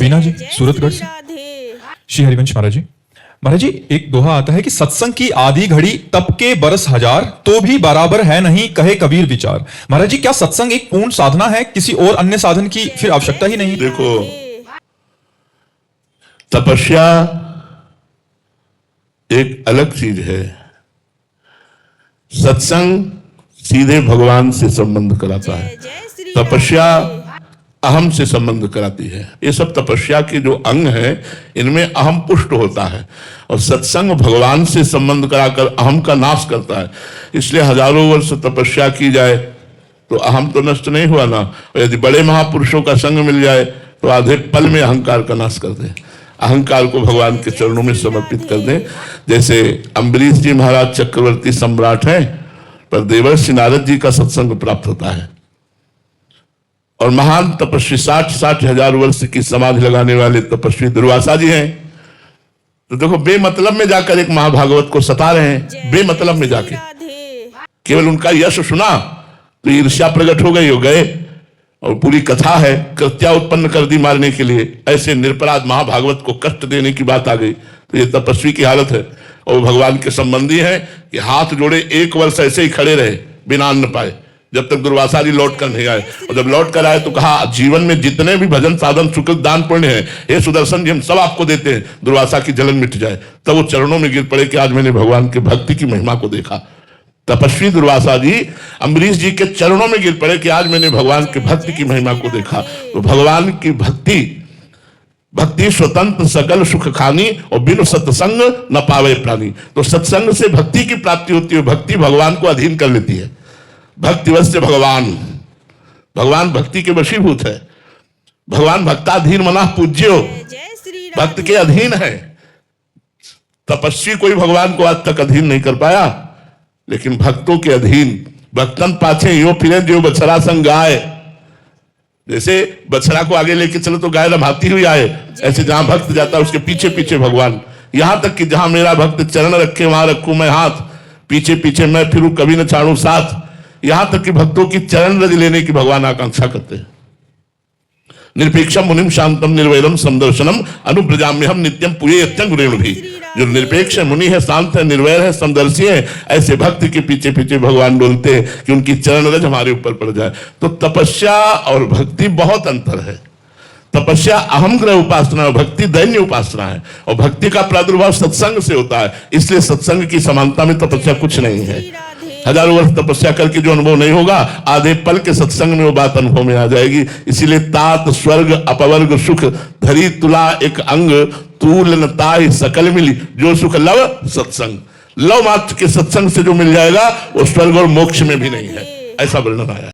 वीना जी सूरतगढ़ से। श्री हरिवंश महाराज जी, महाराज जी एक दोहा आता है कि सत्संग की आधी घड़ी तप के बरस हजार, तो भी बराबर है नहीं कहे कबीर विचार। महाराज जी क्या सत्संग एक पूर्ण साधना है, किसी और अन्य साधन की फिर आवश्यकता ही नहीं? देखो, तपस्या एक अलग चीज है, सत्संग सीधे भगवान से संबंध कराता है, तपस्या अहम से संबंध कराती है। ये सब तपस्या के जो अंग हैं इनमें अहम पुष्ट होता है और सत्संग भगवान से संबंध कराकर अहम का नाश करता है। इसलिए हजारों वर्ष तपस्या की जाए तो अहम तो नष्ट नहीं हुआ ना, और यदि बड़े महापुरुषों का संग मिल जाए तो आधे पल में अहंकार का नाश कर दे, अहंकार को भगवान के चरणों में समर्पित कर दे। जैसे अम्बरीश जी महाराज चक्रवर्ती सम्राट हैं, पर देवर्षि नारद जी का सत्संग प्राप्त होता है, और महान तपस्वी 60 हजार वर्ष की समाधि लगाने वाले तपस्वी दुर्वासा जी हैं। तो देखो, बेमतलब में जाकर एक महाभागवत को सता रहे हैं, बेमतलब में जाके केवल उनका यश सुना तो ईर्ष्या प्रकट हो गई, हो गए, और पूरी कथा है कृत्या उत्पन्न कर दी मारने के लिए। ऐसे निरपराध महाभागवत को कष्ट देने की बात आ गई, तो ये तपस्वी की हालत है। और भगवान के संबंधी है कि हाथ जोड़े 1 वर्ष ऐसे ही खड़े रहे बिना अन्न पाए, जब तक दुर्वासा जी लौट कर नहीं आए। और जब लौट कर आए तो कहा, जीवन में जितने भी भजन साधन सुकृत दान पुण्य है, हे सुदर्शन जी हम सब आपको देते हैं, दुर्वासा की जलन मिट जाए। तब वो चरणों में गिर पड़े कि आज मैंने भगवान के भक्ति की महिमा को देखा। तपस्वी दुर्वासा जी अम्बरीश जी के चरणों में गिर पड़े कि आज मैंने भगवान के भक्ति की महिमा को देखा। तो भगवान की भक्ति स्वतंत्र सकल सुख खानी, और बिनु सत्संग न पावे प्राणी। तो सत्संग से भक्ति की प्राप्ति होती है, भक्ति भगवान को अधीन कर लेती है। भक्तिवश्य भगवान, भगवान भक्ति के वशीभूत है। भगवान भक्ताधीन मना पूज्यो, भक्त के अधीन है। तपस्वी कोई भगवान को आज तक अधीन नहीं कर पाया, लेकिन भक्तों के अधीन। भक्तन पाछे यो फिरे जो बछड़ा संग गाय, जैसे बछड़ा को आगे लेके चलो तो गाय लम्हाती हुई आए, ऐसे जहां भक्त जाता है उसके पीछे पीछे भगवान। यहां तक कि जहां मेरा भक्त चरण रखे वहां रखूं मैं हाथ, पीछे पीछे मैं फिरूं कभी न छाड़ू साथ। यहां तक कि भक्तों की चरण रज लेने की भगवान आकांक्षा करते हैं। निरपेक्षम मुनिम शांतम निर्वैरम समदर्शनम अनुब्रजाम्यहम नित्यम पुयेत्यं गुरेण भी। जो निरपेक्ष मुनि है, शांत है, निर्वैर है, समदर्शी है, ऐसे भक्त के पीछे पीछे भगवान बोलते हैं कि उनकी चरण रज हमारे ऊपर पड़ जाए। तो तपस्या और भक्ति बहुत अंतर है। तपस्या अहम ग्रह उपासना है, भक्ति दैन्य उपासना है, और भक्ति का प्रादुर्भाव सत्संग से होता है। इसलिए सत्संग की समानता में तपस्या कुछ नहीं है। हजारों वर्ष तपस्या करके जो अनुभव नहीं होगा, आधे पल के सत्संग में वो बात अनुभव में आ जाएगी। इसीलिए तात स्वर्ग अपवर्ग सुख धरी तुला एक अंग, तूल न ताहि सकल मिली, जो सुख लव सत्संग। लव मात्र के सत्संग से जो मिल जाएगा वो स्वर्ग और मोक्ष में भी नहीं है, ऐसा वर्णन आया।